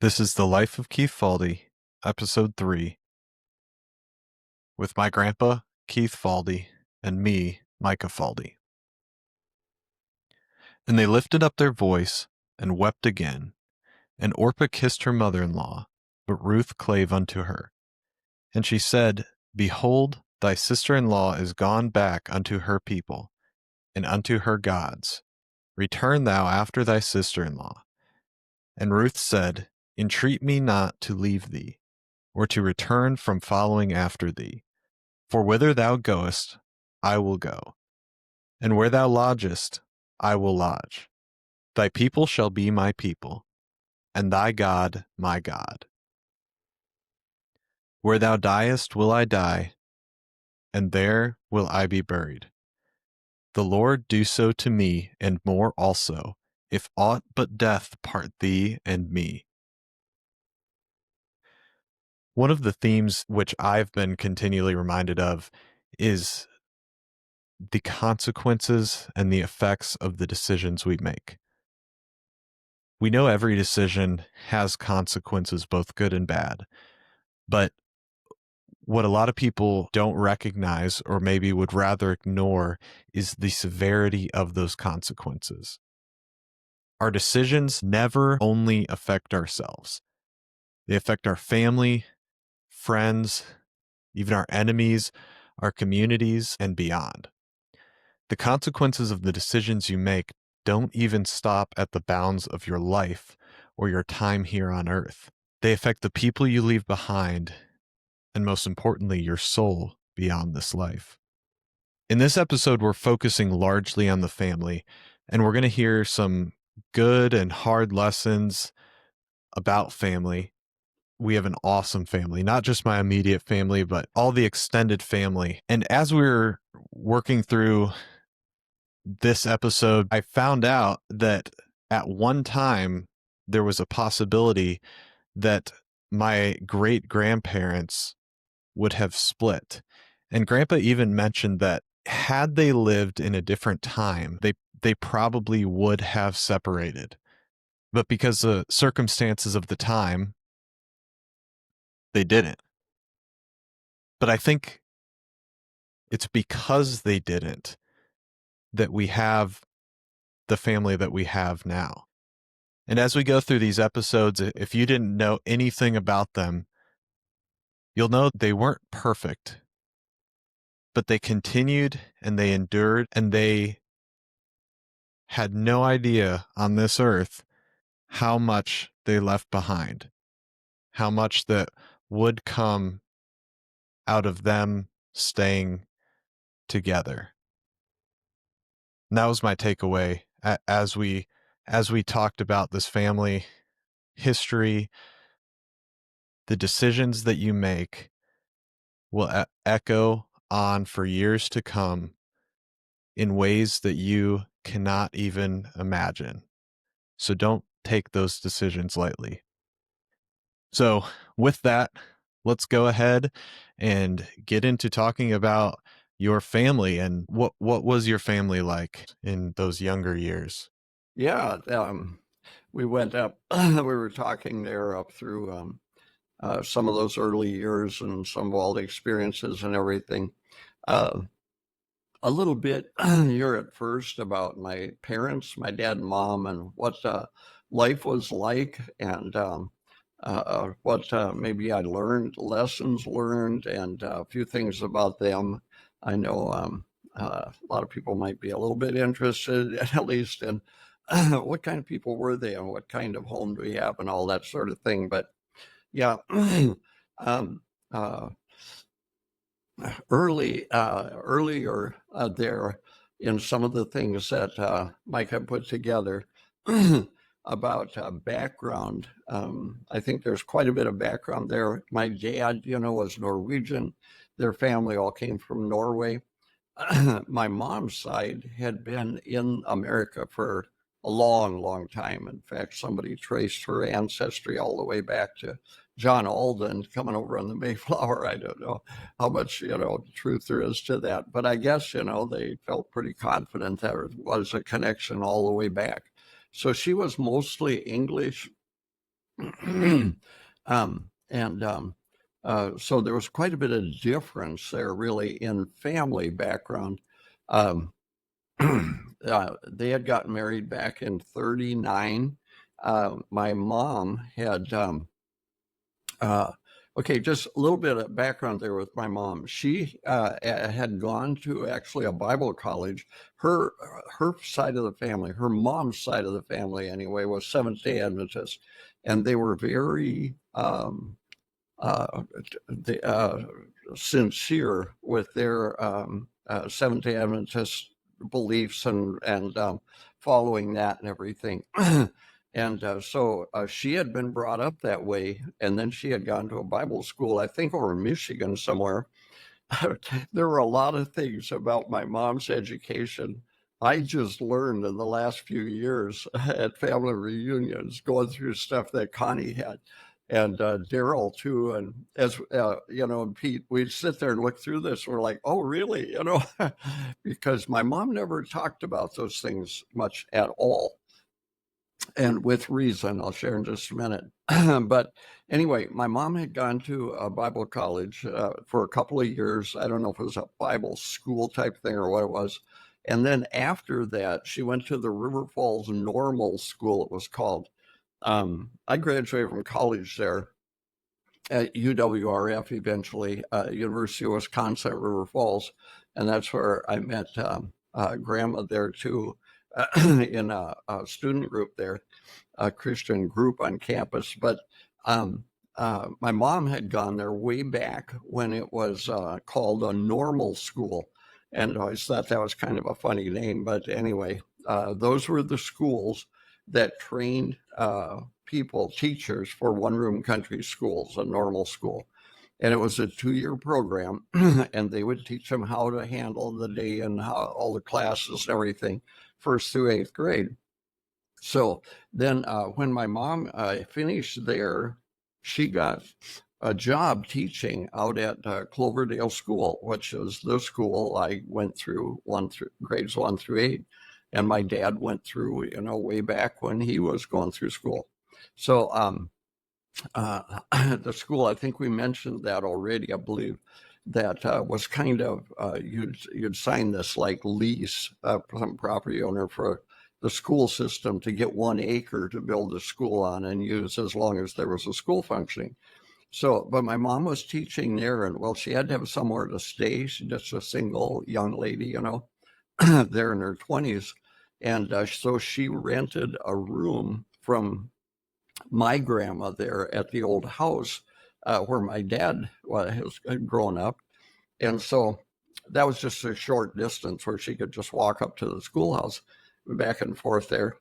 This is The Life of Keith Faldy, Episode 3, with my grandpa, Keith Faldy, and me, Micah Faldy. And they lifted up their voice and wept again. And Orpah kissed her mother-in-law, but Ruth clave unto her. And she said, Behold, thy sister-in-law is gone back unto her people, and unto her gods. Return thou after thy sister-in-law. And Ruth said, Entreat me not to leave thee, or to return from following after thee. For whither thou goest, I will go, and where thou lodgest, I will lodge. Thy people shall be my people, and thy God my God. Where thou diest will I die, and there will I be buried. The Lord do so to me, and more also, if aught but death part thee and me. One of the themes which I've been continually reminded of is the consequences and the effects of the decisions we make. We know every decision has consequences, both good and bad. But what a lot of people don't recognize, or maybe would rather ignore, is the severity of those consequences. Our decisions never only affect ourselves. They affect our family, friends, even our enemies, our communities, and beyond. The consequences of the decisions you make don't even stop at the bounds of your life or your time here on earth. They affect the people you leave behind, and most importantly, your soul beyond this life. In this episode, we're focusing largely on the family, and we're going to hear some good and hard lessons about family. We have an awesome family, not just my immediate family, but all the extended family. And as we were working through this episode, I found out that at one time there was a possibility that my great grandparents would have split. And Grandpa even mentioned that had they lived in a different time, they probably would have separated. But because the circumstances of the time, they didn't. But I think it's because they didn't that we have the family that we have now. And as we go through these episodes, if you didn't know anything about them, you'll know they weren't perfect, but they continued and they endured, and they had no idea on this earth how much they left behind, how much that would come out of them staying together. And that was my takeaway as we talked about this family history. The decisions that you make will echo on for years to come in ways that you cannot even imagine. So don't take those decisions lightly. So with that, let's go ahead and get into talking about your family and what was your family like in those younger years? Yeah, we went up, we were talking there up through some of those early years and some of all the experiences and everything. Uh, a little bit here at first about my parents, my dad and mom, and what life was like, and what maybe I learned, lessons learned, and a few things about them. I know a lot of people might be a little bit interested, at least in what kind of people were they and what kind of home do we have and all that sort of thing. But yeah, um, uh, earlier there in some of the things that Mike had put together about background. I think there's quite a bit of background there. My dad, was Norwegian. Their family all came from Norway. My mom's side had been in America for a long, long time. In fact, somebody traced her ancestry all the way back to John Alden coming over on the Mayflower. I don't know how much, truth there is to that. But I guess, they felt pretty confident there was a connection all the way back. So she was mostly English. So there was quite a bit of difference there, really, in family background. Um, they had gotten married back in 39. My mom had, uh, okay, just a little bit of background there with my mom. She had gone to actually a Bible college. Her her side of the family, her mom's side of the family anyway, was Seventh-day Adventist, and they were very uh, the, sincere with their Seventh-day Adventist beliefs and following that and everything. And so she had been brought up that way, and then she had gone to a Bible school, I think over in Michigan somewhere. There were a lot of things about my mom's education I just learned in the last few years at family reunions, going through stuff that Connie had, and Daryl too. And as and Pete, we'd sit there and look through this. We're like, oh, really? Because my mom never talked about those things much at all, and with reason. I'll share in just a minute. But anyway, my mom had gone to a Bible college for a couple of years. I don't know if it was a Bible school type thing or what it was. And then after that, she went to the River Falls Normal School, it was called. I graduated from college there at UWRF eventually, University of Wisconsin at River Falls. And that's where I met Grandma there too, in a student group there, a Christian group on campus. But um, my mom had gone there way back when it was called a normal school. And I always thought that was kind of a funny name. But anyway, those were the schools that trained people, teachers for one room country schools, a normal school. And it was a 2-year program, and they would teach them how to handle the day and how all the classes and everything, first through eighth grade. So then when my mom finished there, she got a job teaching out at Cloverdale School, which is the school I went through grades 1 through 8. And my dad went through, way back when he was going through school. So the school, I think we mentioned that already, I believe, that was kind of, you'd sign this like lease from property owner for the school system to get 1 acre to build a school on and use as long as there was a school functioning. So, but my mom was teaching there, and well, she had to have somewhere to stay. She's just a single young lady, there in her 20s. And so she rented a room from my grandma there at the old house where my dad was growing up. And so that was just a short distance where she could just walk up to the schoolhouse back and forth there.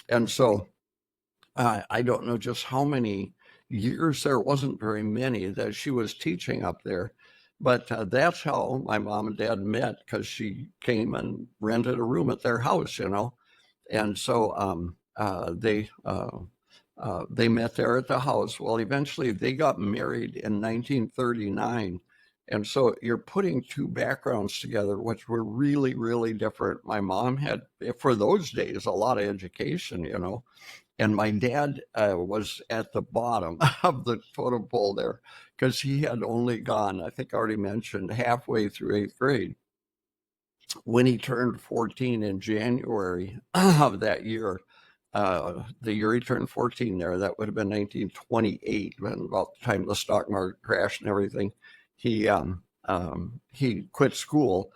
And so I don't know just how many years, there wasn't very many, that she was teaching up there. But that's how my mom and dad met, because she came and rented a room at their house, And so they met there at the house. Well, eventually they got married in 1939. And so you're putting two backgrounds together, which were really, really different. My mom had, for those days, a lot of education, and my dad was at the bottom of the totem pole there, because he had only gone, I think I already mentioned, halfway through eighth grade. When he turned 14 in January of that year, the year he turned 14 there, that would have been 1928, and about the time the stock market crashed and everything, he quit school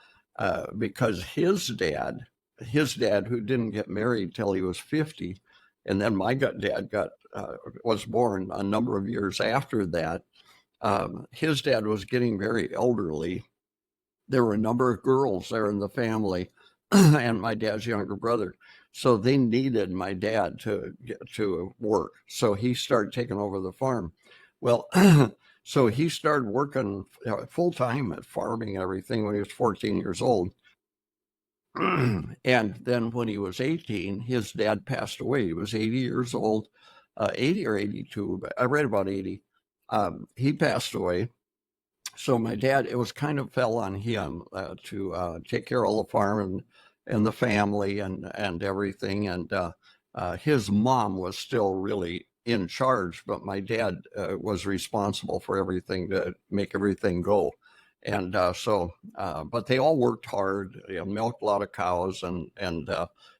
because his dad, who didn't get married till he was 50, and then my dad was born a number of years after that. His dad was getting very elderly. There were a number of girls there in the family, and my dad's younger brother. So they needed my dad to get to work. So he started taking over the farm. Well, so he started working full time at farming and everything when he was 14 years old. And then when he was 18, his dad passed away. He was 80 years old, 80 or 82, but I read about 80. He passed away. So my dad, it was kind of fell on him to take care of all the farm and the family and everything. And his mom was still really in charge, but my dad was responsible for everything to make everything go. And but they all worked hard, you know, milked a lot of cows, and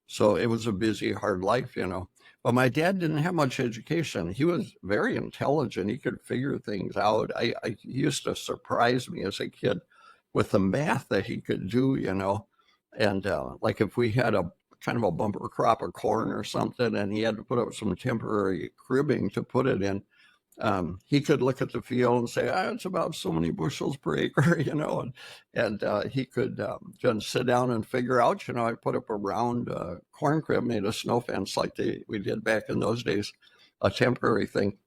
so it was a busy, hard life, you know. But my dad didn't have much education. He was very intelligent. He could figure things out. He used to surprise me as a kid with the math that he could do, you know. And like if we had a kind of a bumper crop of corn or something, and he had to put up some temporary cribbing to put it in. He could look at the field and say, it's about so many bushels per acre, you know, and he could just sit down and figure out, you know, I put up a round corn crib, made a snow fence like we did back in those days, a temporary thing.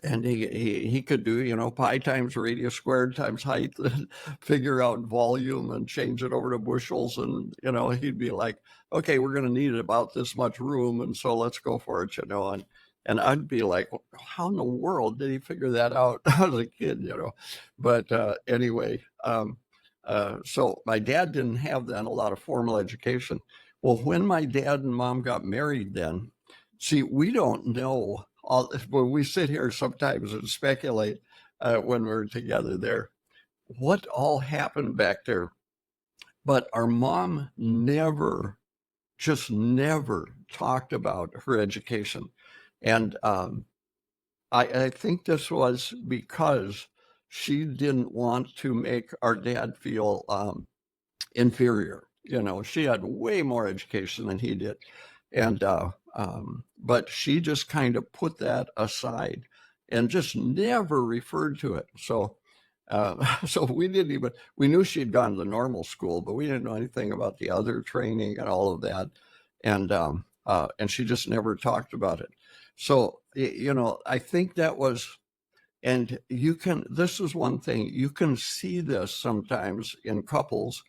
And he could do, you know, pi times radius squared times height, and figure out volume and change it over to bushels. And, you know, he'd be like, okay, we're going to need about this much room. And so let's go for it, you know. And I'd be like, how in the world did he figure that out as a kid, you know? But anyway, so my dad didn't have then a lot of formal education. Well, when my dad and mom got married then, see, we don't know when we sit here sometimes and speculate when we're together there, what all happened back there. But our mom just never talked about her education. And I think this was because she didn't want to make our dad feel inferior. You know, she had way more education than he did. And, but she just kind of put that aside and just never referred to it. So, so we knew she'd gone to the normal school, but we didn't know anything about the other training and all of that. And she just never talked about it. So, you know, I think that was, and this is one thing, you can see this sometimes in couples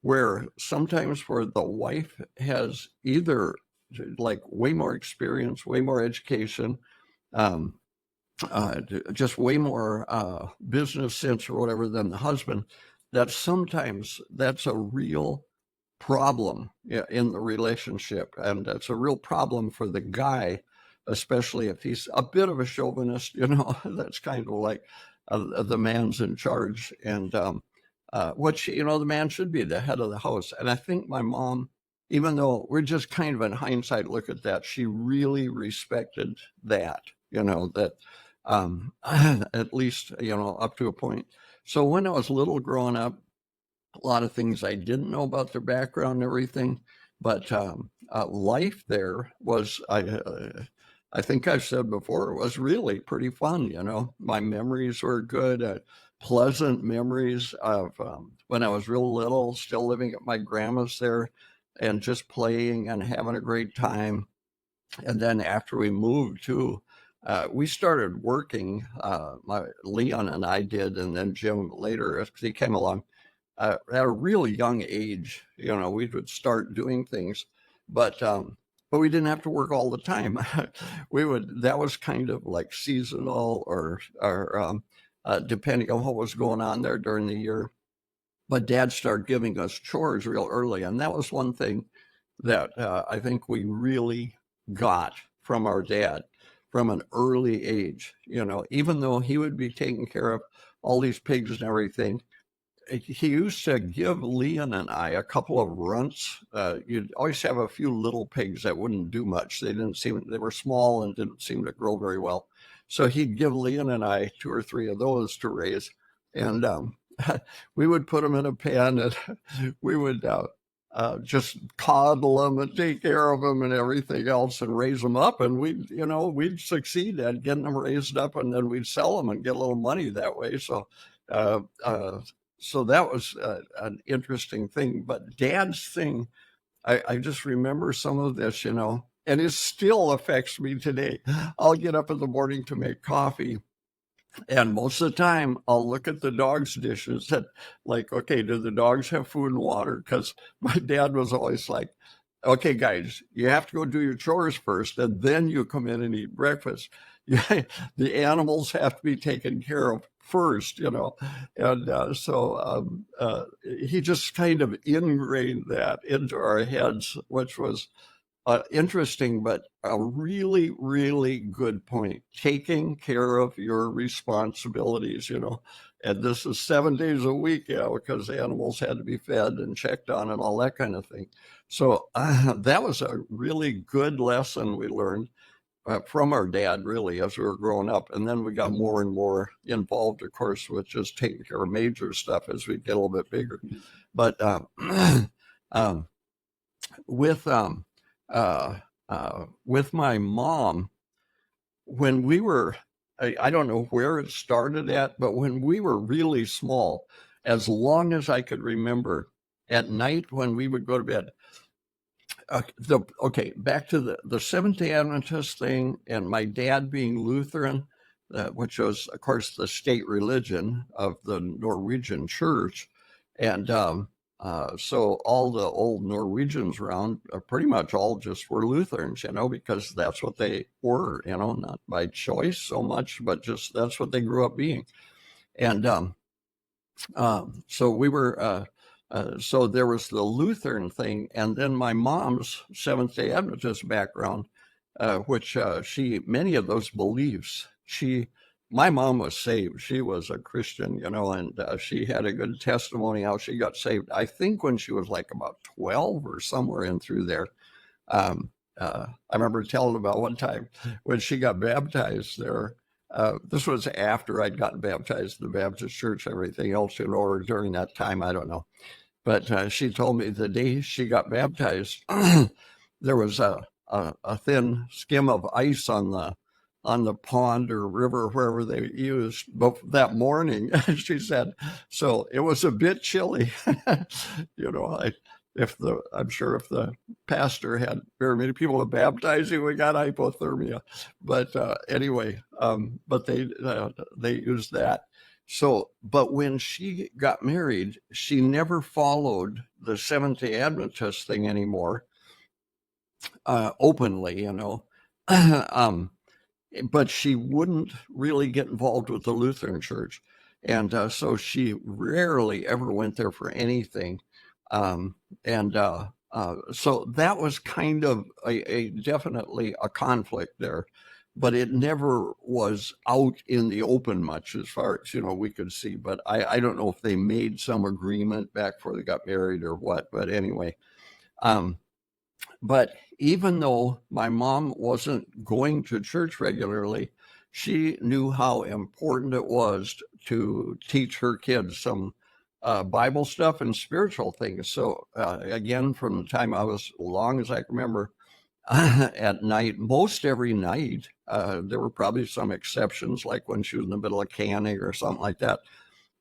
where sometimes where the wife has either like way more experience, way more education, um, just way more business sense or whatever than the husband, that sometimes that's a real problem in the relationship. And that's a real problem for the guy, especially if he's a bit of a chauvinist, you know, that's kind of like the man's in charge. And which, you know, the man should be the head of the house. And I think my mom, even though we're just kind of in hindsight look at that, she really respected that, you know, that at least, you know, up to a point. So when I was little growing up, a lot of things I didn't know about their background and everything, but life there was, I think I've said before, it was really pretty fun. You know, my memories were good, pleasant memories of when I was real little, still living at my grandma's there and just playing and having a great time. And then after we moved to, we started working, Leon and I did, and then Jim later, as he came along at a really young age. You know, we would start doing things, but we didn't have to work all the time. That was kind of like seasonal or depending on what was going on there during the year. But Dad started giving us chores real early, and that was one thing that I think we really got from our dad from an early age. You know, even though he would be taking care of all these pigs and everything, he used to give Leon and I a couple of runts. You'd always have a few little pigs that wouldn't do much. They were small and didn't seem to grow very well. So he'd give Leon and I two or three of those to raise. And we would put them in a pen and we would just coddle them and take care of them and everything else and raise them up. And we'd succeed at getting them raised up, and then we'd sell them and get a little money that way. So, so that was an interesting thing. But Dad's thing, I just remember some of this, you know, and it still affects me today. I'll get up in the morning to make coffee, and most of the time I'll look at the dogs' dishes and like, okay, do the dogs have food and water? Because my dad was always like, okay, guys, you have to go do your chores first, and then you come in and eat breakfast. The animals have to be taken care of first, you know. And he just kind of ingrained that into our heads, which was Interesting, but a really, really good point. Taking care of your responsibilities, and this is 7 days a week, because animals had to be fed and checked on and all that kind of thing. So that was a really good lesson we learned from our dad, really, as we were growing up. And then we got more and more involved, of course, with just taking care of major stuff as we get a little bit bigger. But um, with uh, with my mom, when we were, I don't know where it started at, but when we were really small, as long as I could remember, at night when we would go to bed, okay, back to the Seventh Day Adventist thing, and my dad being Lutheran, which was, of course, the state religion of the Norwegian Church, and so all the old Norwegians around, pretty much all just were Lutherans, because that's what they were, not by choice so much, but just that's what they grew up being, and so we were. So there was the Lutheran thing, and then my mom's Seventh Day Adventist background, which many of those beliefs, my mom was saved. She was a Christian, and she had a good testimony how she got saved. I think when she was like about 12 or somewhere in through there. I remember telling about one time when she got baptized there. This was after I'd gotten baptized in the Baptist church, everything else, or during that time, I don't know. But she told me the day she got baptized, there was a thin skim of ice on the pond or river, wherever they used, but that morning. She said, so it was a bit chilly. you know, I, I'm sure if the pastor had very many people to baptize, we got hypothermia. But anyway, but they used that. So, but when she got married, she never followed the Seventh Day Adventist thing anymore, openly, um, but she wouldn't really get involved with the Lutheran Church, and so she rarely ever went there for anything, and so that was kind of a definitely a conflict there, but it never was out in the open much as far as we could see. But I don't know if they made some agreement back before they got married or what. But anyway, um, but even though my mom wasn't going to church regularly, she knew how important it was to teach her kids some Bible stuff and spiritual things. So again, from the time I was long as I can remember, at night, most every night, there were probably some exceptions, like when she was in the middle of canning or something like that.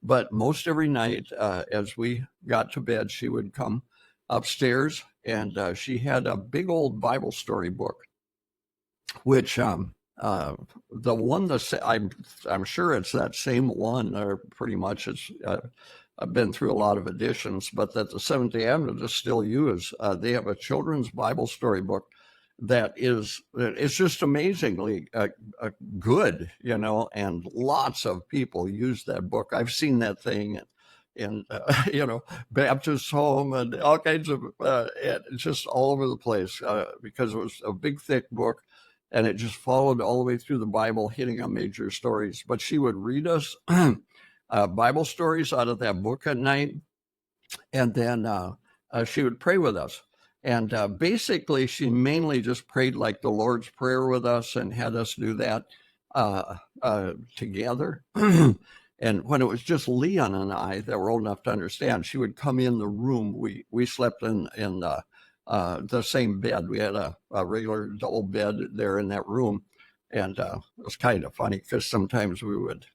But most every night, as we got to bed, she would come upstairs, and she had a big old Bible story book, which the one I'm sure it's that same one, or pretty much. It's I've been through a lot of editions, but that the Seventh Day Adventists still use. They have a children's Bible story book that it's just amazingly good, and lots of people use that book. I've seen that thing in Baptist home and all kinds of just all over the place, because it was a big thick book, and it just followed all the way through the Bible, hitting on major stories. But she would read us Bible stories out of that book at night, and then she would pray with us. And basically, she mainly just prayed like the Lord's Prayer with us and had us do that together. And when it was just Leon and I that were old enough to understand, she would come in the room. We slept in the same bed. We had a regular double bed there in that room. And it was kind of funny because sometimes we would,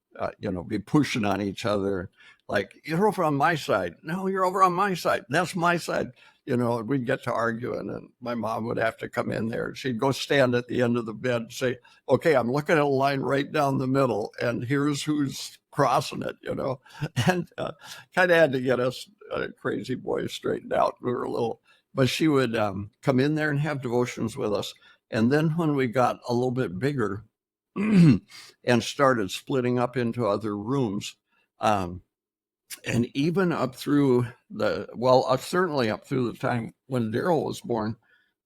be pushing on each other, like, you're over on my side. No, you're over on my side. That's my side. We'd get to arguing, and my mom would have to come in there. She'd go stand at the end of the bed and say, okay, I'm looking at a line right down the middle, and here's who's crossing it, and kind of had to get us crazy boys straightened out. We were little, but she would come in there and have devotions with us. And then when we got a little bit bigger and started splitting up into other rooms, and even up through certainly up through the time when Daryl was born,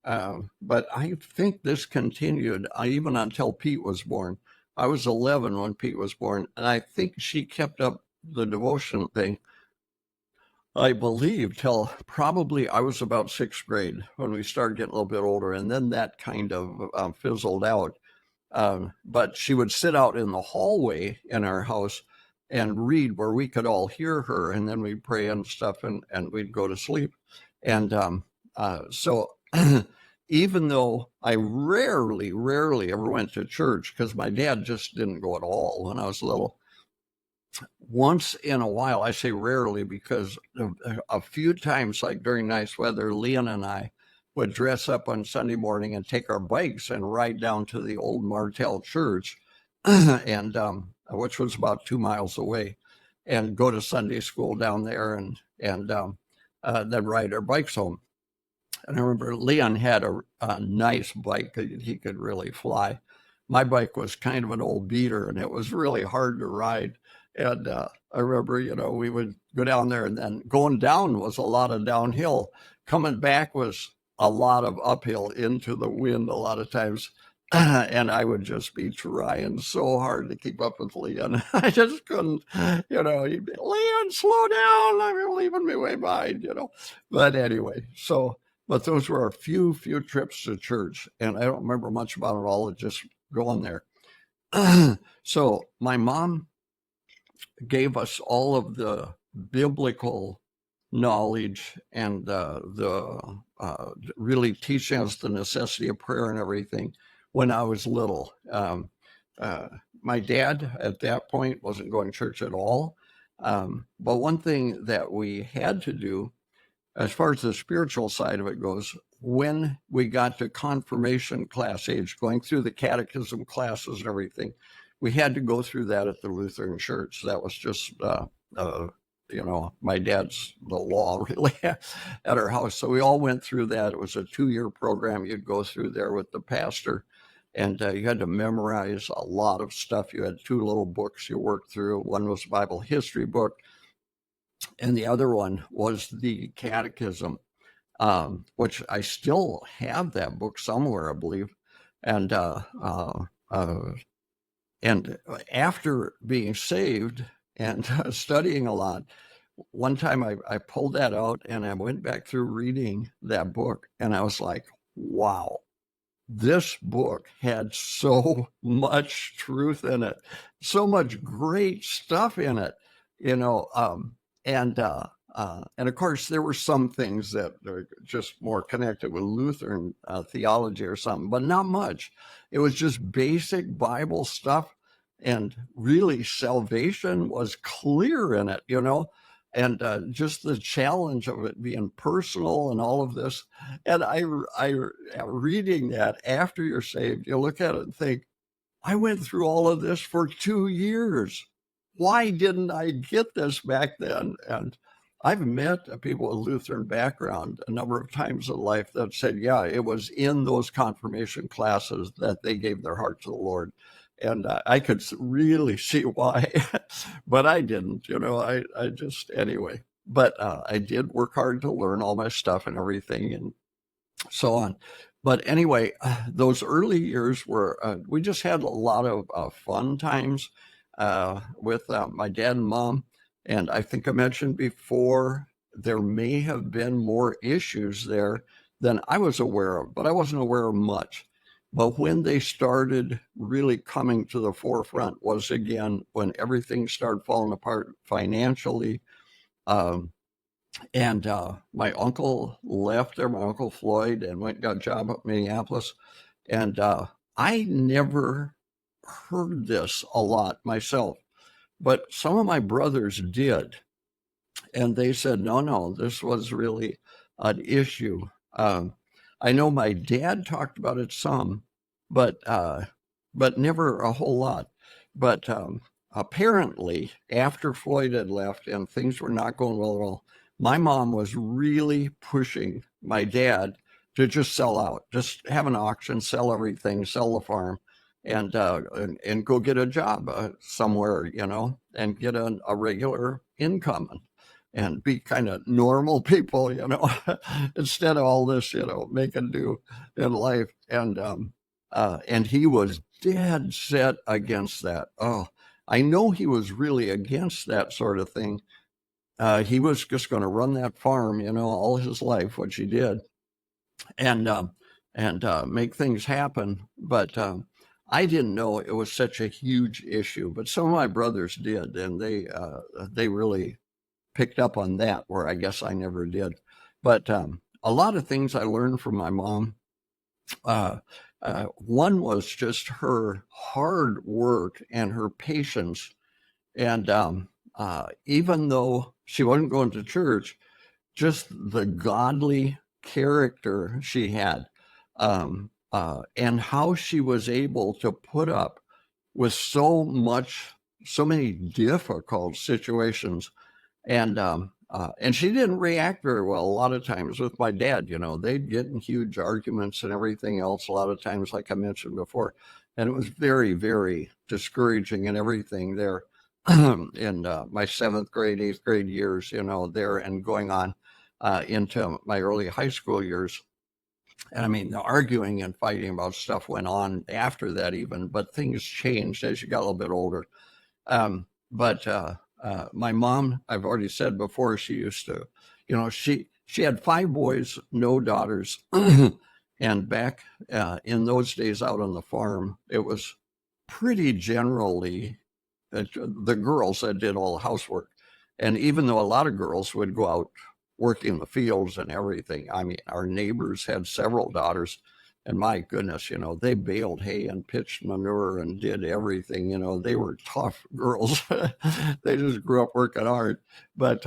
But I think this continued even until Pete was born. I was 11 when Pete was born, and I think she kept up the devotion thing, I believe, till probably I was about sixth grade when we started getting a little bit older, and then that kind of fizzled out. But she would sit out in the hallway in our house and read where we could all hear her, and then we'd pray and stuff, and we'd go to sleep. And so even though I rarely ever went to church because my dad just didn't go at all when I was little, once in a while, I say rarely because a few times, like during nice weather, Leon and I would dress up on Sunday morning and take our bikes and ride down to the old Martell Church, and which was about 2 miles away, and go to Sunday school down there, and then ride our bikes home. And I remember Leon had a nice bike that he could really fly. My bike was kind of an old beater, and it was really hard to ride. And I remember, we would go down there, and then going down was a lot of downhill. Coming back was a lot of uphill into the wind a lot of times. And I would just be trying so hard to keep up with Leon. I just couldn't, he'd be, Leon, slow down. I'm leaving me way behind. But anyway, but those were a few trips to church, and I don't remember much about it all. Just going there. So my mom gave us all of the biblical knowledge and really teaching us the necessity of prayer and everything when I was little. My dad at that point wasn't going to church at all. But one thing that we had to do, as far as the spiritual side of it goes, when we got to confirmation class age, going through the catechism classes and everything, we had to go through that at the Lutheran Church. That was just, my dad's the law really at our house. So we all went through that. It was a 2-year program. You'd go through there with the pastor, and you had to memorize a lot of stuff. You had 2 little books you worked through. One was a Bible history book, and the other one was the catechism, which I still have that book somewhere, I believe. And and after being saved and studying a lot, one time I pulled that out and I went back through reading that book, and I was like, wow, this book had so much truth in it, so much great stuff in it, and of course there were some things that are just more connected with Lutheran theology or something, but not much. It was just basic Bible stuff, and really salvation was clear in it, and just the challenge of it being personal and all of this. And I reading that after you're saved, you look at it and think, I went through all of this for 2 years. Why didn't I get this back then? And I've met people with Lutheran background a number of times in life that said, yeah, it was in those confirmation classes that they gave their heart to the Lord. And I could really see why, but I didn't, I just, anyway. But I did work hard to learn all my stuff and everything and so on. But anyway, those early years were, we just had a lot of fun times with my dad and mom. And I think I mentioned before, there may have been more issues there than I was aware of, but I wasn't aware of much. But when they started really coming to the forefront was, again, when everything started falling apart financially. And my uncle left there, my Uncle Floyd, and went and got a job up in Minneapolis. And I never heard this a lot myself, but some of my brothers did. And they said, no, this was really an issue. I know my dad talked about it some, but never a whole lot. But apparently, after Floyd had left and things were not going well at all, my mom was really pushing my dad to just sell out, just have an auction, sell everything, sell the farm, and go get a job somewhere, and get a regular income. and be kind of normal people, instead of all this, making do in life. And he was dead set against that. Oh, I know he was really against that sort of thing. He was just going to run that farm, all his life, which he did, and make things happen. But I didn't know it was such a huge issue. But some of my brothers did, and they really picked up on that, where I guess I never did. But a lot of things I learned from my mom. One was just her hard work and her patience. And even though she wasn't going to church, just the godly character she had, and how she was able to put up with so many difficult situations. And she didn't react very well a lot of times with my dad. They'd get in huge arguments and everything else a lot of times, like I mentioned before. And it was very, very discouraging and everything there in my 7th grade, 8th grade years, there, and going on into my early high school years. And I mean, the arguing and fighting about stuff went on after that even, but things changed as you got a little bit older. But my mom, I've already said before, she used to, she had 5 boys, no daughters. And back in those days out on the farm, it was pretty generally the girls that did all the housework. And even though a lot of girls would go out working the fields and everything, I mean, our neighbors had several daughters. And my goodness, they baled hay and pitched manure and did everything. They were tough girls. They just grew up working hard, but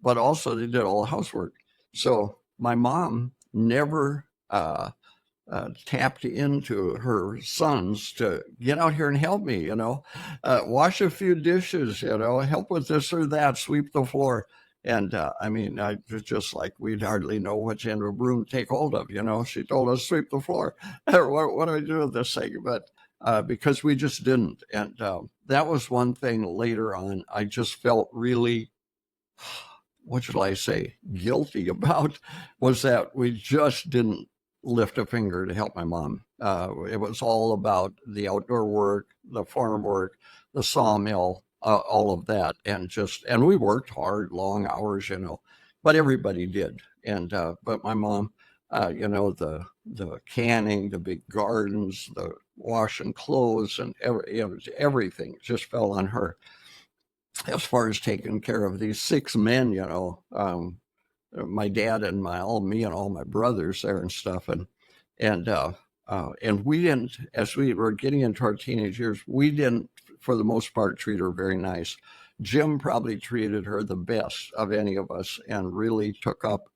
also they did all the housework. So my mom never tapped into her sons to get out here and help me, wash a few dishes, help with this or that, sweep the floor. And I mean, I was just like, we'd hardly know which end of a broom to take hold of. She told us sweep the floor. What do I do with this thing? But because we just didn't. And that was one thing later on I just felt really, what should I say, guilty about, was that we just didn't lift a finger to help my mom. It was all about the outdoor work, the farm work, the sawmill, all of that. And we worked hard, long hours, but everybody did. And, but my mom, the canning, the big gardens, the washing clothes, and everything just fell on her. As far as taking care of these 6 men, my dad and me and all my brothers there and stuff. And we didn't, as we were getting into our teenage years, we didn't, for the most part, treat her very nice. Jim probably treated her the best of any of us and really took up,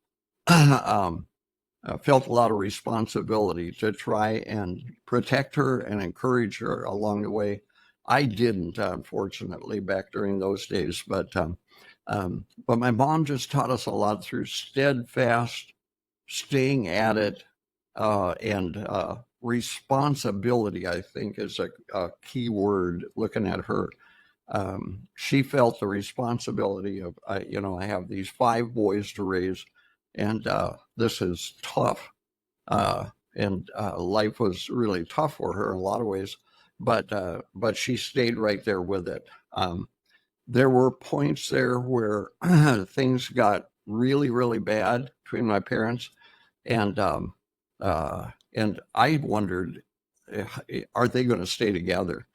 felt a lot of responsibility to try and protect her and encourage her along the way. I didn't, unfortunately, back during those days, but my mom just taught us a lot through steadfast, staying at it, and responsibility, I think, is a key word looking at her. She felt the responsibility of, I have these 5 boys to raise, and this is tough. And life was really tough for her in a lot of ways, but she stayed right there with it. There were points there where things got really, really bad between my parents, and I wondered, are they going to stay together?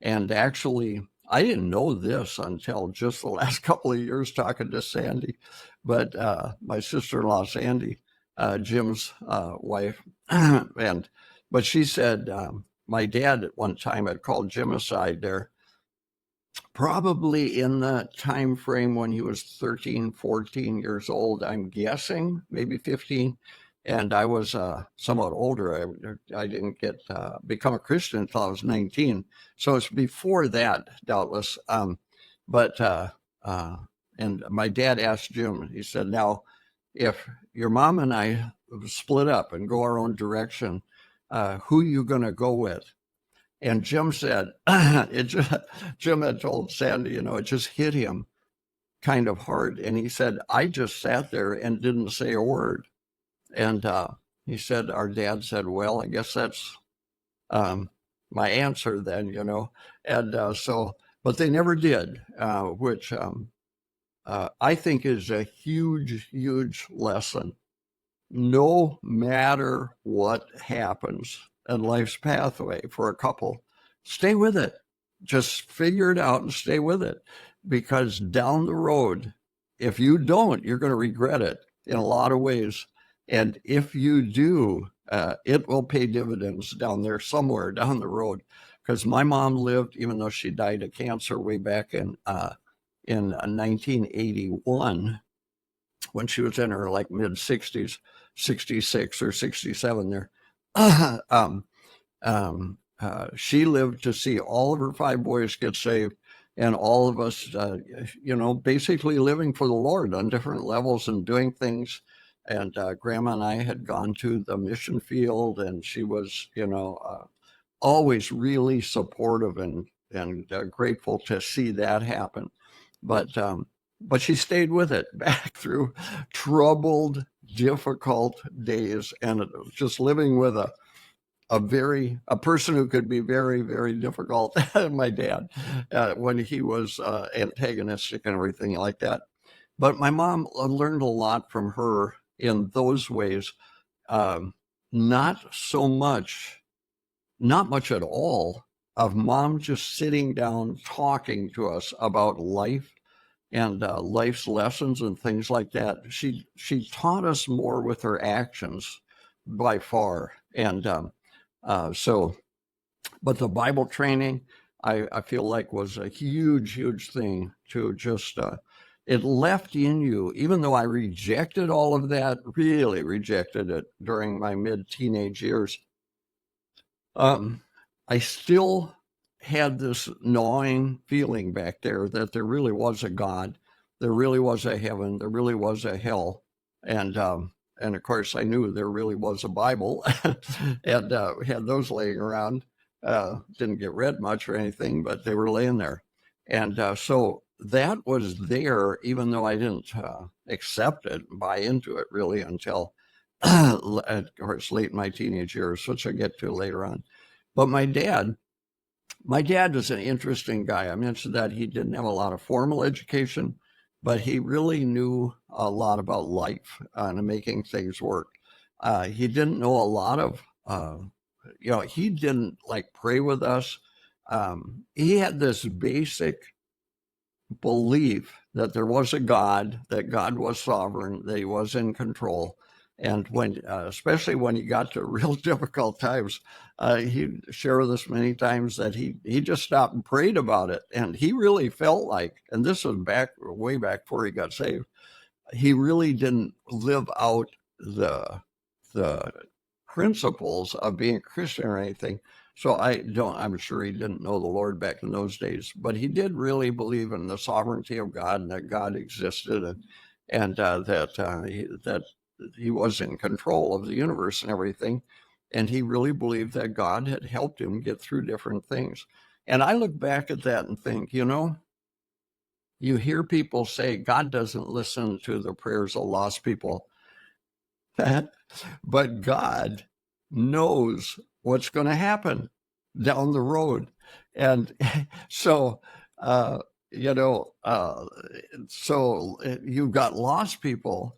And actually, I didn't know this until just the last couple of years talking to Sandy, but my sister-in-law, Sandy, Jim's wife, but she said, my dad at one time had called Jim aside there, probably in the time frame when he was 13, 14 years old, I'm guessing, maybe 15. And I was somewhat older. I didn't become a Christian until I was 19. So it's before that, doubtless. And my dad asked Jim, he said, now, if your mom and I split up and go our own direction, who are you going to go with? And Jim said, Jim had told Sandy, it just hit him. kind of hard. And he said, I just sat there and didn't say a word. And he said, our dad said, well, I guess that's my answer then, you know. And but they never did, which I think is a huge, huge lesson. No matter what happens in life's pathway for a couple, stay with it. Just figure it out and stay with it. Because down the road, if you don't, you're going to regret it in a lot of ways. And if you do, it will pay dividends down there somewhere down the road. Because my mom lived, even though she died of cancer way back in 1981, when she was in her like mid 60s, 66 or 67 there. um, she lived to see all of her 5 boys get saved, and all of us, you know, basically living for the Lord on different levels and doing things. And Grandma and I had gone to the mission field, and she was, you know, always really supportive and grateful to see that happen. But she stayed with it back through troubled, difficult days, and just living with a person who could be very, very difficult. My dad, when he was antagonistic and everything like that. But my mom learned a lot from her in those ways. Um, not so much, not much at all, of mom just sitting down talking to us about life and life's lessons and things like that. She taught us more with her actions by far. And but the Bible training, I feel like was a huge, huge thing to just, it left in you, even though I rejected all of that, really rejected it during my mid-teenage years. I still had this gnawing feeling back there that there really was a God, there really was a heaven, there really was a hell, and of course I knew there really was a Bible, and had those laying around. Didn't get read much or anything, but they were laying there, and so that was there, even though I didn't accept it, buy into it really until, of course, late in my teenage years, which I get to later on. But my dad was an interesting guy. I mentioned that he didn't have a lot of formal education, but he really knew a lot about life and making things work. He didn't know a lot of, you know, he didn't like pray with us. He had this basic belief that there was a God, that God was sovereign, that he was in control. And when, especially when he got to real difficult times, he'd share with us many times that he just stopped and prayed about it. And he really felt like, and this was back way back before he got saved, he really didn't live out the principles of being a Christian or anything. So I'm sure he didn't know the Lord back in those days, but he did really believe in the sovereignty of God and that God existed, and that he was in control of the universe and everything. And he really believed that God had helped him get through different things. And I look back at that and think, you know, you hear people say God doesn't listen to the prayers of lost people, but God knows what's going to happen down the road. And so, you know, so you've got lost people,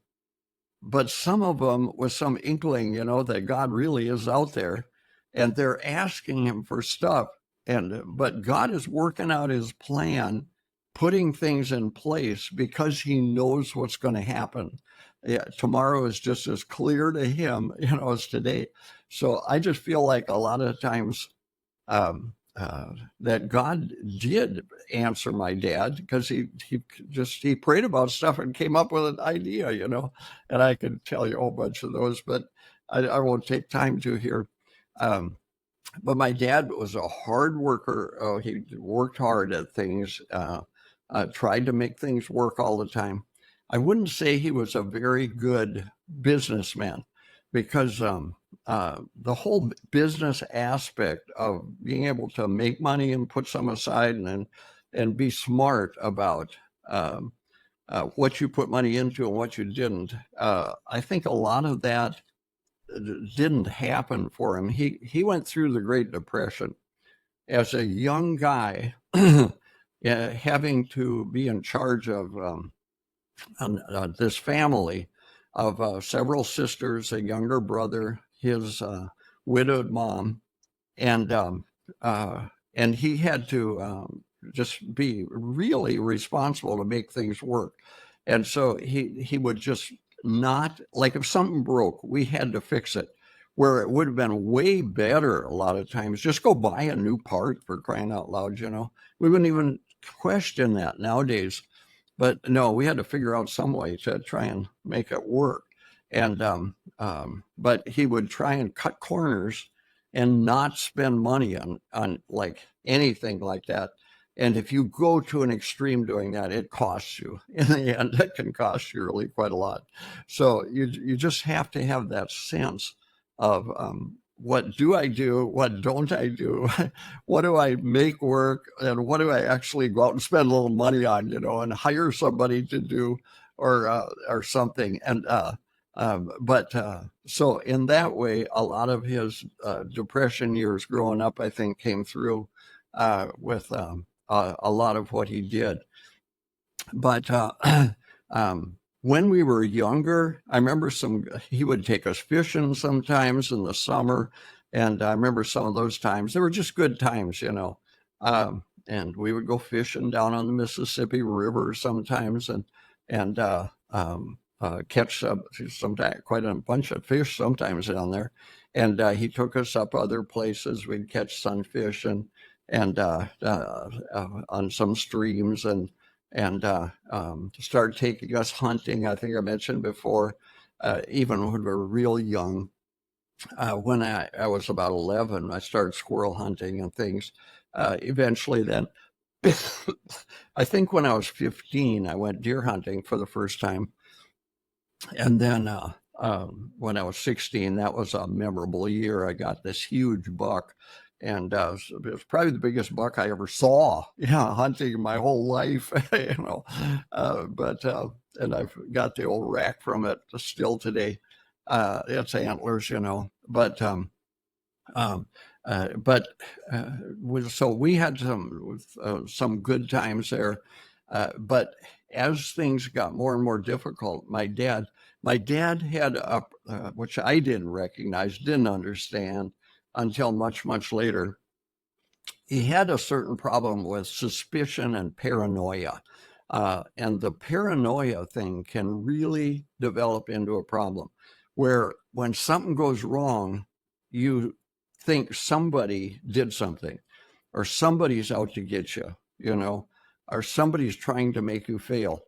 but some of them with some inkling, you know, that God really is out there, and they're asking him for stuff. But God is working out his plan, putting things in place because he knows what's going to happen. Yeah, tomorrow is just as clear to him, you know, as today. So I just feel like a lot of times that God did answer my dad, because he prayed about stuff and came up with an idea, you know, and I could tell you a whole bunch of those, but I won't take time to here. But my dad was a hard worker. He worked hard at things, tried to make things work all the time. I wouldn't say he was a very good businessman, because the whole business aspect of being able to make money and put some aside and be smart about what you put money into and what you didn't. I think a lot of that didn't happen for him. He went through the Great Depression as a young guy, having to be in charge of this family of several sisters, a younger brother, his widowed mom, and and he had to just be really responsible to make things work. And so he would just not, like, if something broke, we had to fix it. Where it would have been way better a lot of times, just go buy a new part, for crying out loud, you know. We wouldn't even question that nowadays. But no, we had to figure out some way to try and make it work. And but he would try and cut corners and not spend money on like anything like that. And if you go to an extreme doing that, it costs you. In the end, it can cost you really quite a lot. So you just have to have that sense of what do I do? What don't I do? What do I make work? And what do I actually go out and spend a little money on, you know, and hire somebody to do or something. And so in that way, a lot of his depression years growing up, I think, came through with a lot of what he did. But when we were younger, I remember he would take us fishing sometimes in the summer. And I remember some of those times, they were just good times, you know. And we would go fishing down on the Mississippi River sometimes and catch sometimes quite a bunch of fish sometimes down there. And he took us up other places. We'd catch sunfish and on some streams and started taking us hunting. I think I mentioned before, even when we were real young, when I was about 11, I started squirrel hunting and things. Eventually then, I think when I was 15, I went deer hunting for the first time. And then when I was 16, that was a memorable year. I got this huge buck. And it was probably the biggest buck I ever saw, yeah, hunting in my whole life, you know. And I've got the old rack from it still today. It's antlers, you know. So we had some good times there. But as things got more and more difficult, my dad had which I didn't recognize, didn't understand until much, much later. He had a certain problem with suspicion and paranoia. And the paranoia thing can really develop into a problem where when something goes wrong, you think somebody did something or somebody's out to get you, you know, or somebody's trying to make you fail.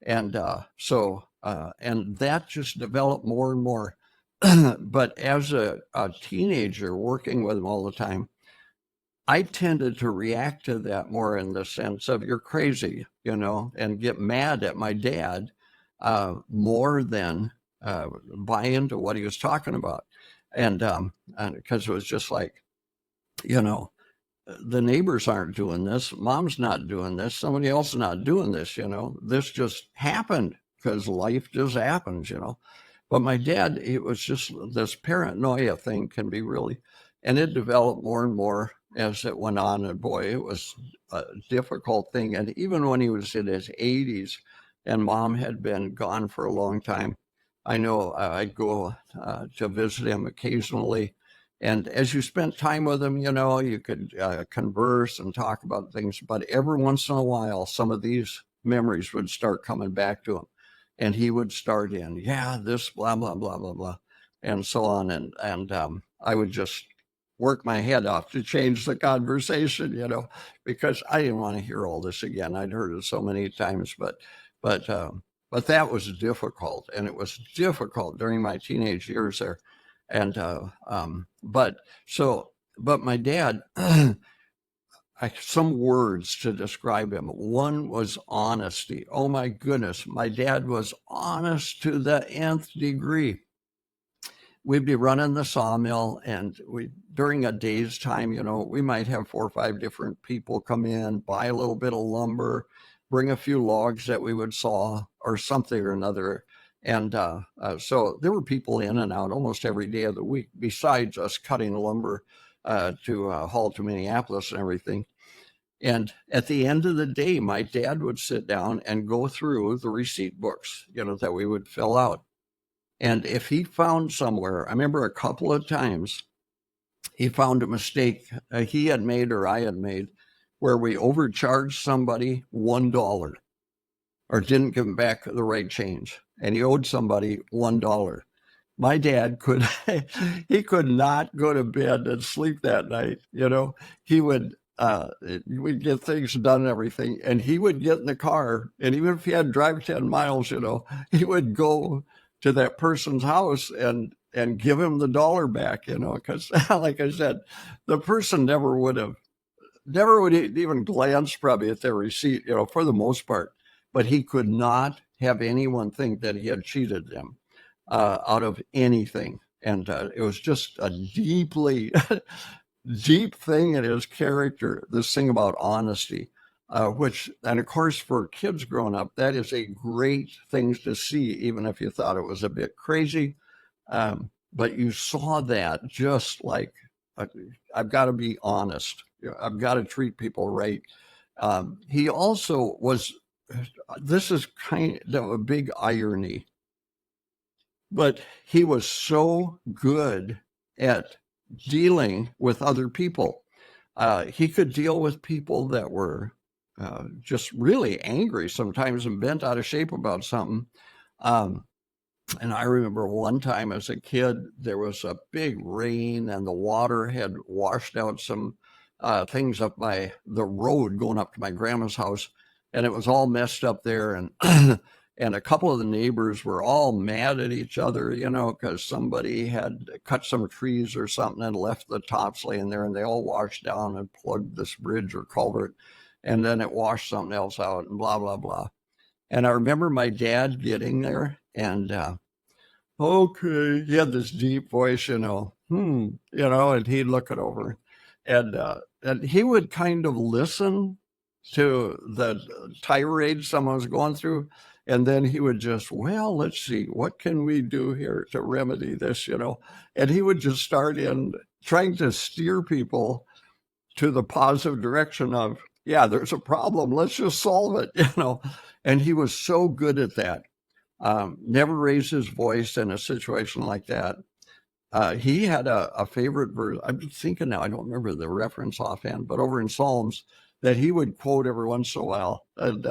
And and that just developed more and more. But as a teenager working with him all the time, I tended to react to that more in the sense of you're crazy, you know, and get mad at my dad more than buy into what he was talking about. And because it was just like, you know, the neighbors aren't doing this, mom's not doing this, somebody else is not doing this, you know, this just happened because life just happens, you know. But my dad, it was just this paranoia thing can be really, and it developed more and more as it went on. And boy, it was a difficult thing. And even when he was in his 80s and mom had been gone for a long time, I know I'd go to visit him occasionally. And as you spent time with him, you know, you could converse and talk about things. But every once in a while, some of these memories would start coming back to him. And he would start in, yeah, this, blah, blah, blah, blah, blah, and so on. And I would just work my head off to change the conversation, you know, because I didn't want to hear all this again. I'd heard it so many times, but that was difficult. And it was difficult during my teenage years there. And, but my dad, some words to describe him. One was honesty. Oh my goodness, my dad was honest to the nth degree. We'd be running the sawmill, and during a day's time, you know, we might have 4 or 5 different people come in, buy a little bit of lumber, bring a few logs that we would saw or something or another. And so there were people in and out almost every day of the week, besides us cutting lumber to haul to Minneapolis and everything. And at the end of the day, my dad would sit down and go through the receipt books, that we would fill out. And if he found somewhere, I remember a couple of times he found a mistake he had made or I had made where we overcharged somebody $1 or didn't give him back the right change. And he owed somebody $1. My dad he could not go to bed and sleep that night. He would, we'd get things done and everything. And he would get in the car, and even if he had to drive 10 miles, he would go to that person's house and give him the dollar back, because like I said, the person never would even glance probably at their receipt, for the most part. But he could not have anyone think that he had cheated them out of anything. And it was just a deeply deep thing in his character, this thing about honesty, and of course, for kids growing up, that is a great thing to see, even if you thought it was a bit crazy. But you saw that just like, I've got to be honest. I've got to treat people right. He also was, this is kind of a big irony, but he was so good at dealing with other people. He could deal with people that were just really angry sometimes and bent out of shape about something. And I remember one time as a kid, there was a big rain and the water had washed out some things up by the road going up to my grandma's house. And it was all messed up there. And and a couple of the neighbors were all mad at each other, because somebody had cut some trees or something and left the tops laying there, and they all washed down and plugged this bridge or culvert. And then it washed something else out and blah, blah, blah. And I remember my dad getting there and, okay, he had this deep voice, and he'd look it over. And he would kind of listen to the tirade someone was going through. And then he would just, well, let's see, what can we do here to remedy this, And he would just start in trying to steer people to the positive direction of, yeah, there's a problem. Let's just solve it, And he was so good at that. Never raised his voice in a situation like that. He had a favorite verse. I'm thinking now, I don't remember the reference offhand, but over in Psalms that he would quote every once in a while. And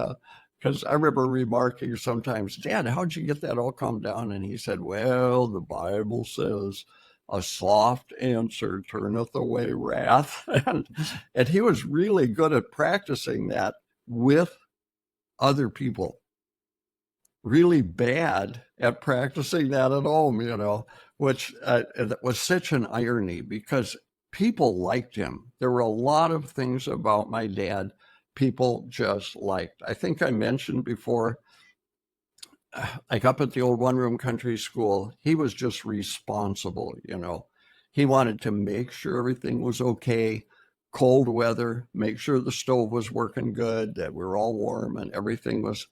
because I remember remarking sometimes, Dad, how'd you get that all calmed down? And he said, well, the Bible says, a soft answer turneth away wrath. And he was really good at practicing that with other people. Really bad at practicing that at home, which was such an irony because people liked him. There were a lot of things about my dad people just liked. I think I mentioned before, like up at the old one-room country school, he was just responsible, He wanted to make sure everything was okay, cold weather, make sure the stove was working good, that we were all warm and everything was,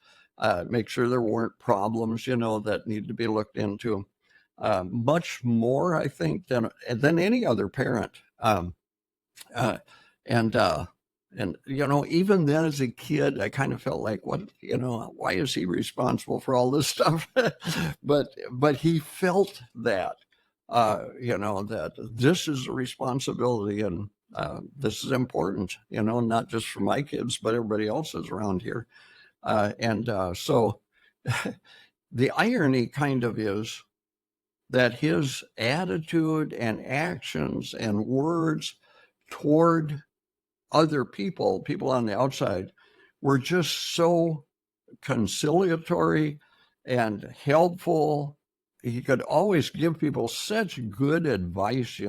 make sure there weren't problems, that needed to be looked into. Much more, I think, than any other parent. And even then as a kid, I kind of felt like, what, why is he responsible for all this stuff? but he felt that, that this is a responsibility and this is important, not just for my kids, but everybody else's around here. So the irony kind of is that his attitude and actions and words toward other people on the outside, were just so conciliatory and helpful. He could always give people such good advice,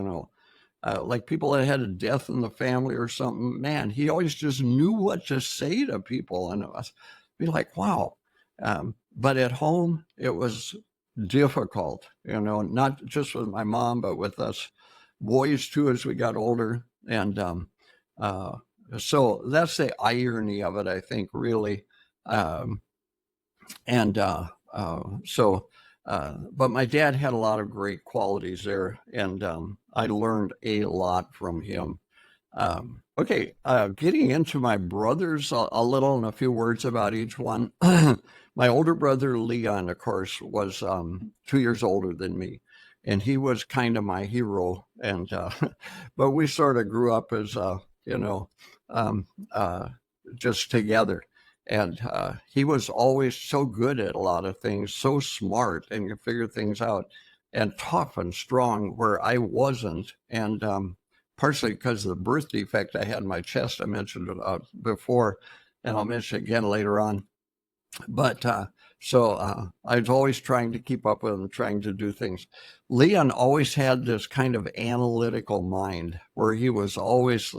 like people that had a death in the family or something. Man, he always just knew what to say to people. And it was be like, wow. But at home, it was difficult, not just with my mom, but with us boys too, as we got older. And so that's the irony of it, I think, really. Um, and so, but my dad had a lot of great qualities there, and I learned a lot from him. Okay, getting into my brothers a little and a few words about each one. My older brother Leon, of course, was 2 years older than me, and he was kind of my hero. And but we sort of grew up as you know, um, uh, just together. And he was always so good at a lot of things, so smart, and could figure things out, and tough and strong where I wasn't. And partially because of the birth defect I had in my chest, I mentioned it before, and I'll mention it again later on. But I was always trying to keep up with him, trying to do things. Leon always had this kind of analytical mind where he was always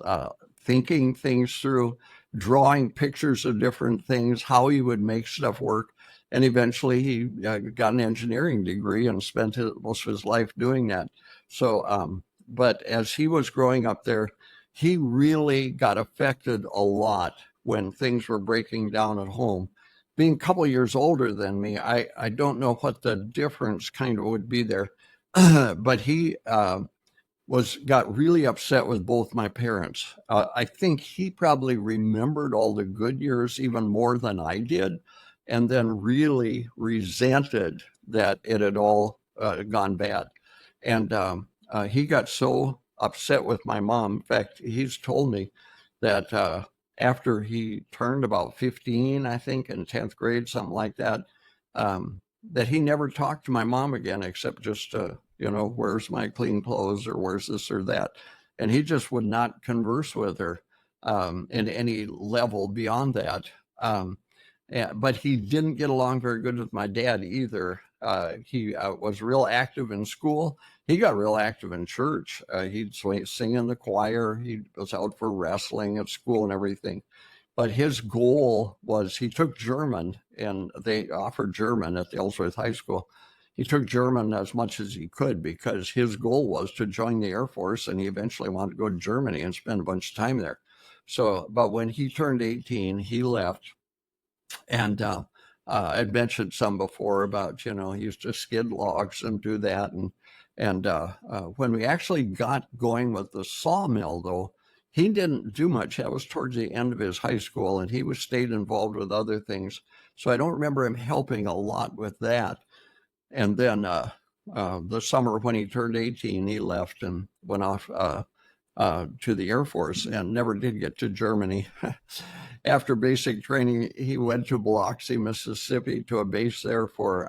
thinking things through, drawing pictures of different things, how he would make stuff work. And eventually he got an engineering degree and spent most of his life doing that. So, but as he was growing up there, he really got affected a lot when things were breaking down at home. Being a couple of years older than me, I don't know what the difference kind of would be there, but he got really upset with both my parents. I think he probably remembered all the good years even more than I did, and then really resented that it had all gone bad. And he got so upset with my mom. In fact, he's told me that after he turned about 15, I think, in 10th grade, something like that, that he never talked to my mom again except just, where's my clean clothes or where's this or that. And he just would not converse with her in any level beyond that. But he didn't get along very good with my dad either. He was real active in school. He got real active in church. He'd sing in the choir. He was out for wrestling at school and everything. But his goal was he took German, and they offered German at the Ellsworth High School. He took German as much as he could because his goal was to join the Air Force, and he eventually wanted to go to Germany and spend a bunch of time there. So, but when he turned 18, he left. And I'd mentioned some before about, he used to skid logs and do that. And when we actually got going with the sawmill, though, he didn't do much. That was towards the end of his high school, and he was stayed involved with other things. So I don't remember him helping a lot with that. And then the summer when he turned 18, he left and went off to the Air Force and never did get to Germany. After basic training, he went to Biloxi, Mississippi, to a base there for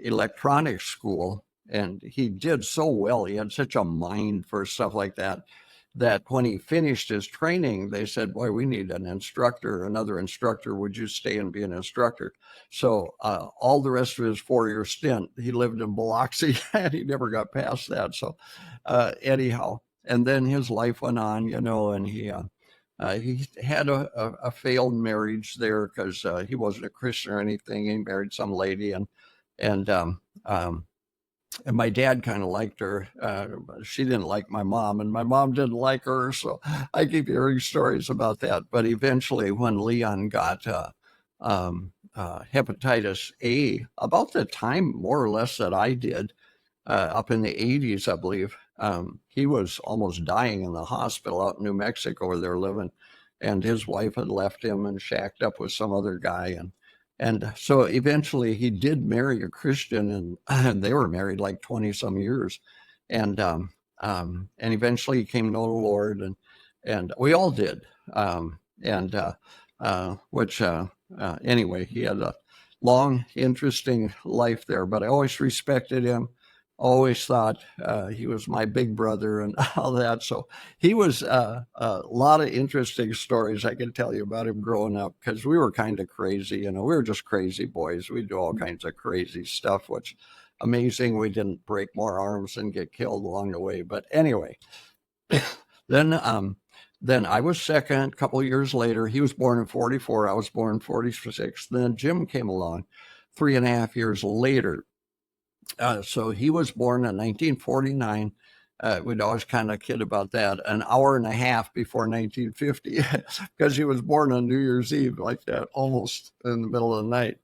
electronics school. And he did so well. He had such a mind for stuff like that, that when he finished his training, they said, boy, we need an instructor, another instructor. Would you stay and be an instructor? So all the rest of his 4-year stint, he lived in Biloxi and he never got past that. So anyhow, and then his life went on, and he had a failed marriage there because he wasn't a Christian or anything. He married some lady, and and my dad kind of liked her. She didn't like my mom, and my mom didn't like her. So I keep hearing stories about that. But eventually, when Leon got hepatitis A, about the time more or less that I did, up in the 80s, I believe. He was almost dying in the hospital out in New Mexico where they're living. And his wife had left him and shacked up with some other guy. And so eventually he did marry a Christian, and they were married like 20 some years. And eventually he came to know the Lord, and we all did. Anyway, he had a long, interesting life there, but I always respected him. Always thought he was my big brother and all that. So he was a lot of interesting stories I can tell you about him growing up, because we were kind of crazy. We were just crazy boys. We do all kinds of crazy stuff, which amazing we didn't break more arms and get killed along the way. But anyway, then I was second. A couple of years later, he was born in 44. I was born in 46. Then Jim came along 3.5 years later. So he was born in 1949. we'd always kind of kid about that. An hour and a half before 1950, because he was born on New Year's Eve, like that, almost in the middle of the night.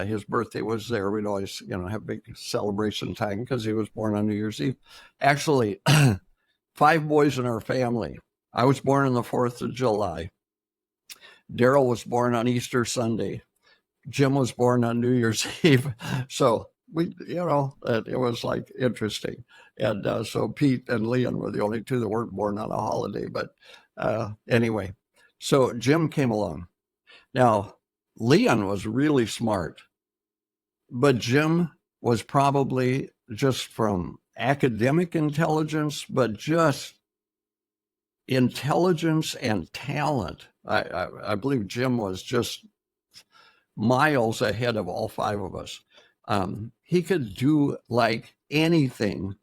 His birthday was there. We'd always, have big celebration time because he was born on New Year's Eve. Actually, 5 boys in our family. I was born on the 4th of July. Daryl was born on Easter Sunday. Jim was born on New Year's Eve. So it was like interesting. And so Pete and Leon were the only two that weren't born on a holiday. But anyway, so Jim came along. Now, Leon was really smart, but Jim was probably just from academic intelligence, but just intelligence and talent. I believe Jim was just miles ahead of all 5 of us. He could do like anything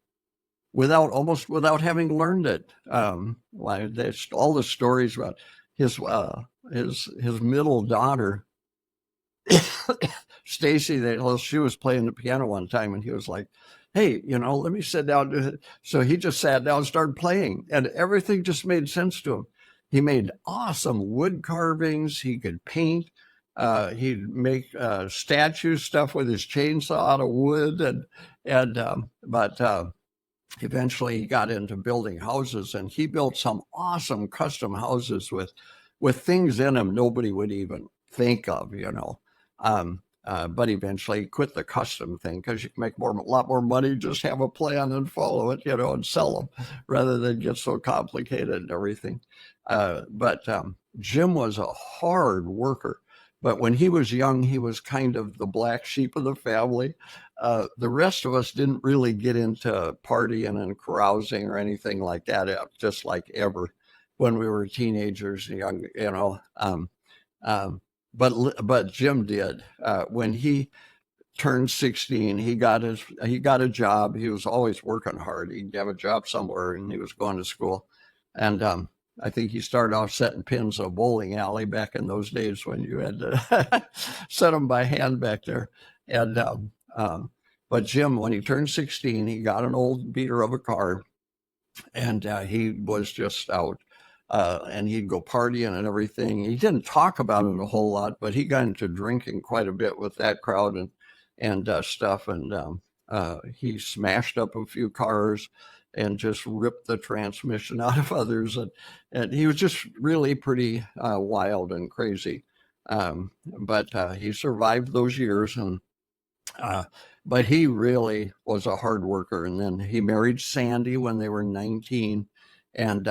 almost without having learned it. There's all the stories about his middle daughter, Stacy. She was playing the piano one time, and he was like, "Hey, let me sit down." So he just sat down and started playing, and everything just made sense to him. He made awesome wood carvings. He could paint. He'd make statue stuff with his chainsaw out of wood, but eventually he got into building houses, and he built some awesome custom houses with things in them nobody would even think of, but eventually he quit the custom thing because you can make a lot more money, just have a plan and follow it, and sell them rather than get so complicated and everything. But Jim was a hard worker. But when he was young, he was kind of the black sheep of the family. The rest of us didn't really get into partying and carousing or anything like that, just like ever when we were teenagers, young, but Jim did. When he turned 16, he got a job. He was always working hard. He'd have a job somewhere, and he was going to school. And I think he started off setting pins in a bowling alley back in those days when you had to set them by hand back there. And but Jim, when he turned 16, he got an old beater of a car, and he was just out. And he'd go partying and everything. He didn't talk about it a whole lot, but he got into drinking quite a bit with that crowd and stuff. And he smashed up a few cars and just ripped the transmission out of others. And he was just really pretty wild and crazy. But he survived those years, but he really was a hard worker. And then he married Sandy when they were 19. And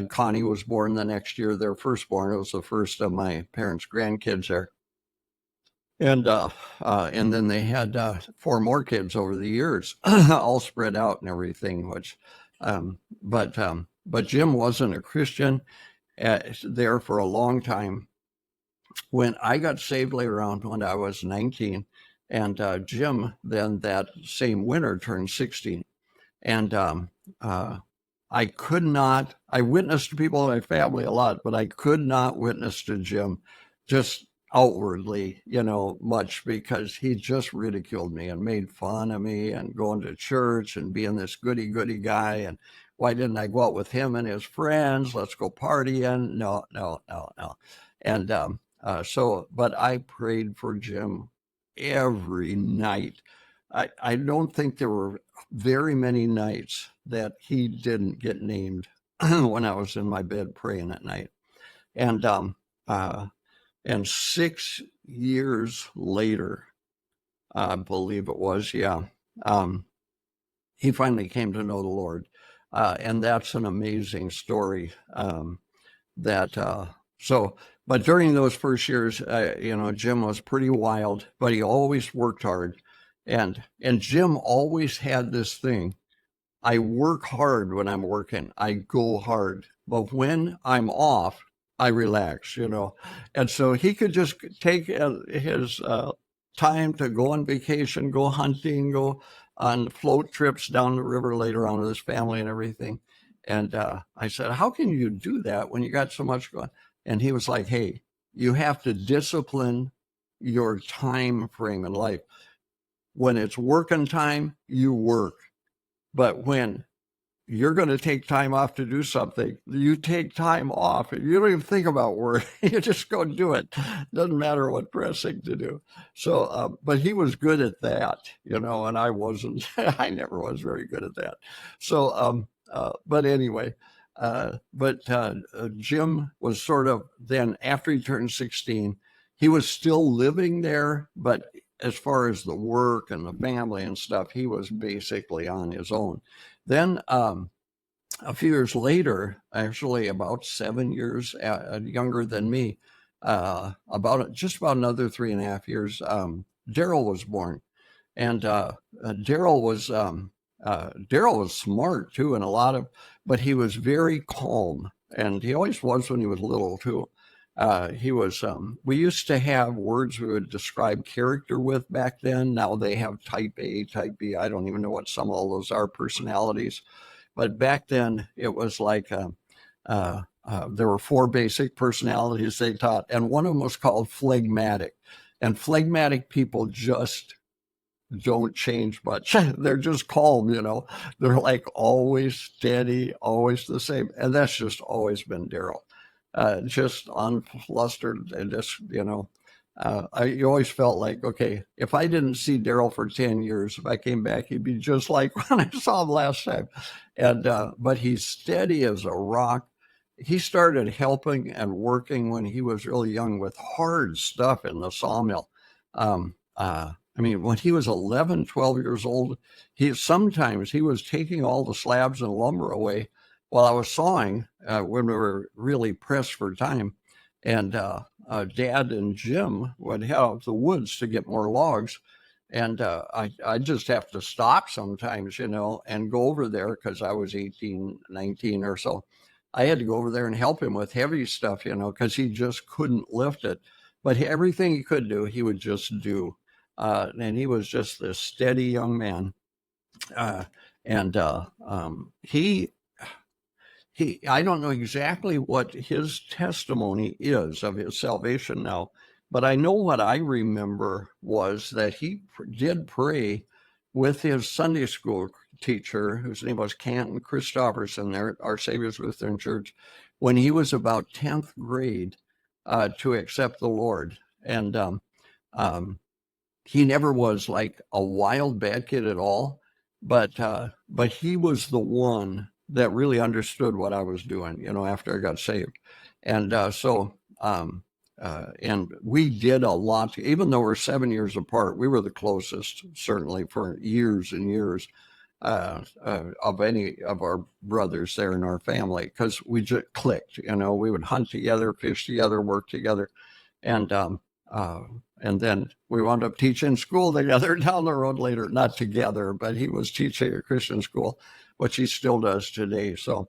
Connie was born the next year, their firstborn. It was the first of my parents' grandkids there. And then they had 4 more kids over the years, all spread out and everything. But Jim wasn't a Christian there for a long time. When I got saved later on, when I was 19, and Jim then that same winter turned 16, and I witnessed to people in my family a lot, but I could not witness to Jim just outwardly, much, because he just ridiculed me and made fun of me and going to church and being this goody guy. And why didn't I go out with him and his friends? Let's go partying. No. And but I prayed for Jim every night. I don't think there were very many nights that he didn't get named when I was in my bed praying at night. And 6 years later, I believe it was, he finally came to know the Lord. And that's an amazing story. But during those first years, Jim was pretty wild, but he always worked hard. And Jim always had this thing. I work hard when I'm working. I go hard. But when I'm off, I relax, And so he could just take his time to go on vacation, go hunting, go on float trips down the river later on with his family and everything. And I said, how can you do that when you got so much going? And he was like, hey, you have to discipline your time frame in life. when it's working time, you work. But when you're going to take time off to do something, you take time off. You don't even think about work. You just go do it. Doesn't matter what pressing to do. So, but he was good at that, and I wasn't. I never was very good at that. So, but anyway, Jim was sort of then after he turned 16, he was still living there, but as far as the work and the family and stuff, he was basically on his own. Then a few years later, actually about 7 years younger than me, just about another 3.5 years, Daryl was born, and Daryl was smart too, and but he was very calm, and he always was when he was little too. We used to have words we would describe character with back then. Now they have type A, type B. I don't even know what some of all those are, personalities. But back then it was like there were 4 basic personalities they taught, and one of them was called phlegmatic. And phlegmatic people just don't change much. They're just calm, They're like always steady, always the same. And that's just always been Daryl. Just unflustered and just, you always felt like, okay, if I didn't see Daryl for 10 years, if I came back, he'd be just like when I saw him last time. And, but he's steady as a rock. He started helping and working when he was really young with hard stuff in the sawmill. When he was 11, 12 years old, sometimes he was taking all the slabs and lumber away while I was sawing when we were really pressed for time. And Dad and Jim would head out to the woods to get more logs. And I just have to stop sometimes, and go over there because I was 18, 19 or so. I had to go over there and help him with heavy stuff, because he just couldn't lift it. But everything he could do, he would just do. And he was just this steady young man. I don't know exactly what his testimony is of his salvation now, but I know what I remember was that he did pray with his Sunday school teacher, whose name was Canton Christopherson, there at Our Savior's Lutheran Church, when he was about 10th grade to accept the Lord. And he never was like a wild bad kid at all, but he was the one that really understood what I was doing, after I got saved. And and we did a lot, even though we're 7 years apart, we were the closest, certainly for years and years of any of our brothers there in our family, because we just clicked, we would hunt together, fish together, work together. And then we wound up teaching school together down the road later, not together, but he was teaching at Christian school, which he still does today. So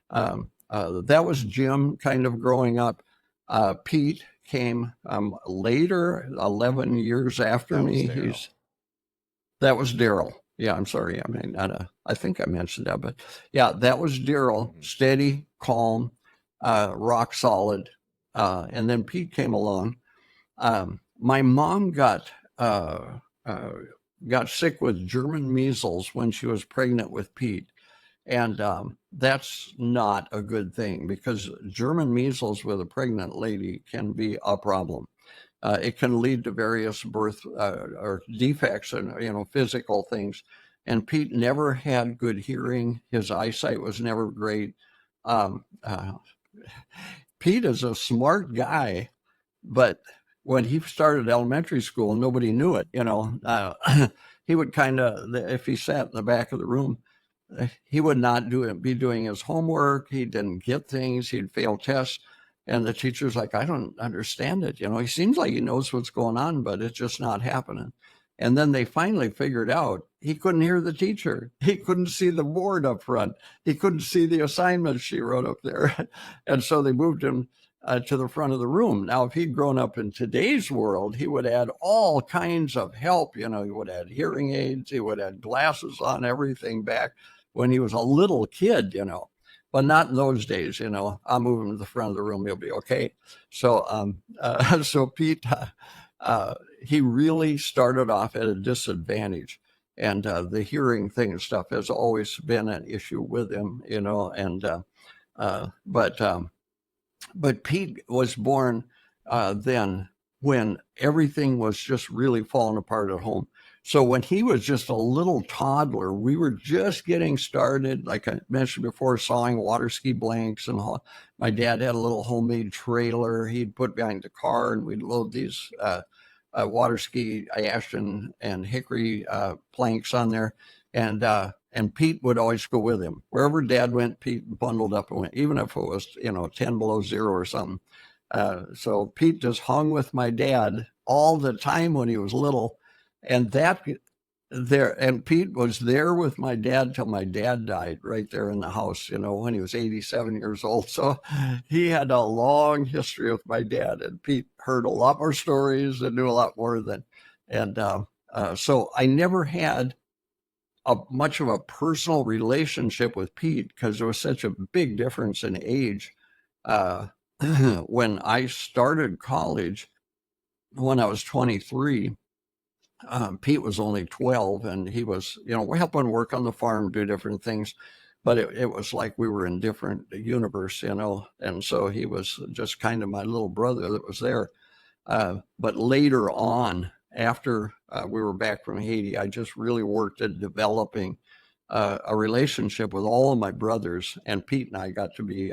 that was Jim kind of growing up. Pete came later, 11 years after me. That was Daryl. Yeah, I'm sorry. I think I mentioned that, but yeah, that was Daryl, steady, calm, rock solid. And then Pete came along. My mom got sick with German measles when she was pregnant with Pete. And that's not a good thing, because German measles with a pregnant lady can be a problem. It can lead to various birth or defects and, physical things. And Pete never had good hearing. His eyesight was never great. Pete is a smart guy, but when he started elementary school, nobody knew it. He would kind of, if he sat in the back of the room, he would not be doing his homework. He didn't get things. He'd fail tests. And the teacher's like, I don't understand it. He seems like he knows what's going on, but it's just not happening. And then they finally figured out he couldn't hear the teacher. He couldn't see the board up front. He couldn't see the assignments she wrote up there. And so they moved him to the front of the room. Now, if he'd grown up in today's world, he would add all kinds of help. He would add hearing aids. He would add glasses on, everything back when he was a little kid, but not in those days. I'll move him to the front of the room. He'll be okay. So, so Pete, he really started off at a disadvantage. And the hearing thing and stuff has always been an issue with him, you know. And uh, but um, but Pete was born then when everything was just really falling apart at home. So when he was just a little toddler, we were just getting started. Like I mentioned before, sawing water ski blanks, and my dad had a little homemade trailer he'd put behind the car, and we'd load these water ski ash and hickory planks on there, and Pete would always go with him wherever Dad went. Pete bundled up and went, even if it was 10 below 0 or something. So Pete just hung with my dad all the time when he was little, and Pete was there with my dad till my dad died, right there in the house, when he was 87 years old. So he had a long history with my dad, and Pete heard a lot more stories and knew a lot more than, and so I never had much of a personal relationship with Pete because there was such a big difference in age. Uh, when I started college, when I was 23, Pete was only 12, and he was, we're helping work on the farm, do different things, but it was like we were in different universe, and so he was just kind of my little brother that was there. But later on, after we were back from Haiti, I just really worked at developing a relationship with all of my brothers, and Pete and I got to be,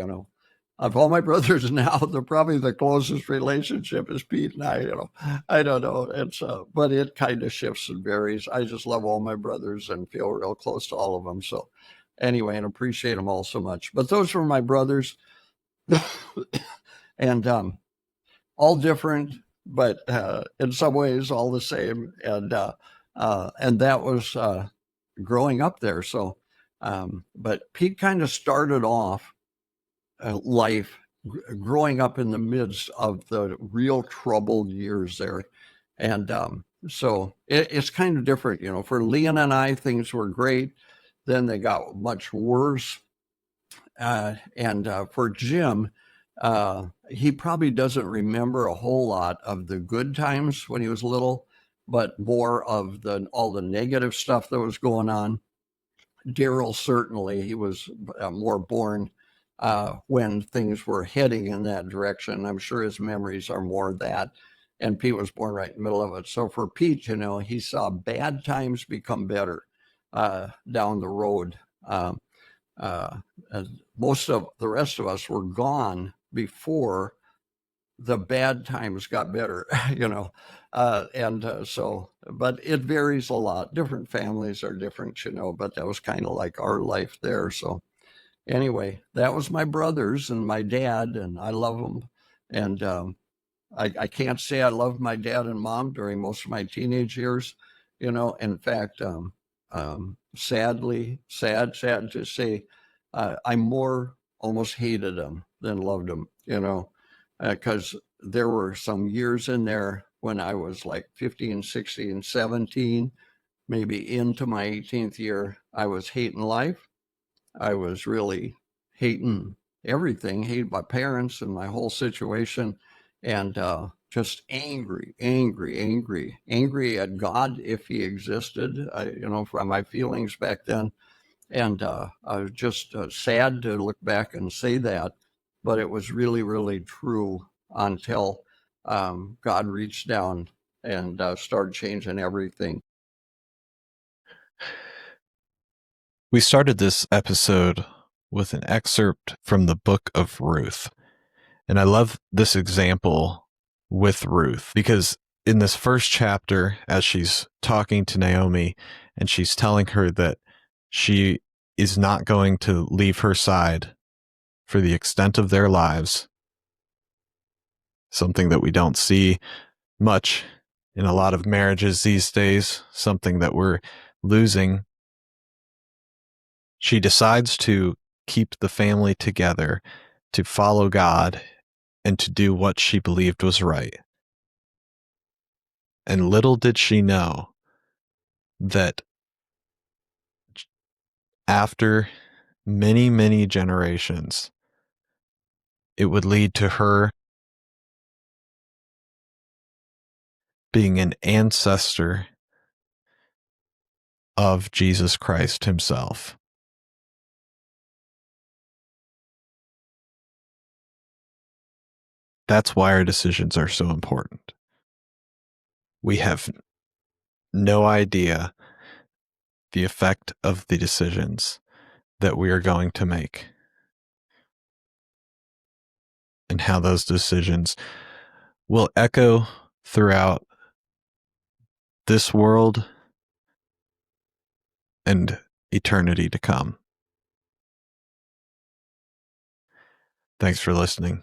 of all my brothers now, probably the closest relationship is Pete and I don't know. But it kind of shifts and varies. I just love all my brothers and feel real close to all of them. So anyway, and appreciate them all so much. But those were my brothers, and all different, but in some ways all the same. And that was growing up there. So, but Pete kind of started off life growing up in the midst of the real troubled years there. And so it's kind of different, for Leon and I, things were great. Then they got much worse. And for Jim, he probably doesn't remember a whole lot of the good times when he was little, but more of all the negative stuff that was going on. Daryl, certainly, he was more born when things were heading in that direction. I'm sure his memories are more of that. And Pete was born right in the middle of it. So for Pete, he saw bad times become better down the road. Most of the rest of us were gone before the bad times got better, so, but it varies a lot. Different families are different, but that was kind of like our life there. So anyway, that was my brothers and my dad, and I love them. And I can't say I loved my dad and mom during most of my teenage years, in fact, sadly, sad to say, I more almost hated them than loved them, because there were some years in there when I was like 15, 16, 17, maybe into my 18th year, I was hating life. I was really hating everything, hated my parents and my whole situation, and just angry at God if he existed, from my feelings back then. And I was just sad to look back and say that, but it was really, really true until God reached down and started changing everything. We started this episode with an excerpt from the book of Ruth. And I love this example with Ruth because in this first chapter, as she's talking to Naomi and she's telling her that she is not going to leave her side for the extent of their lives, something that we don't see much in a lot of marriages these days, something that we're losing. She decides to keep the family together, to follow God, and to do what she believed was right. And little did she know that after many, many generations, it would lead to her being an ancestor of Jesus Christ himself. That's why our decisions are so important. We have no idea the effect of the decisions that we are going to make and how those decisions will echo throughout this world and eternity to come. Thanks for listening.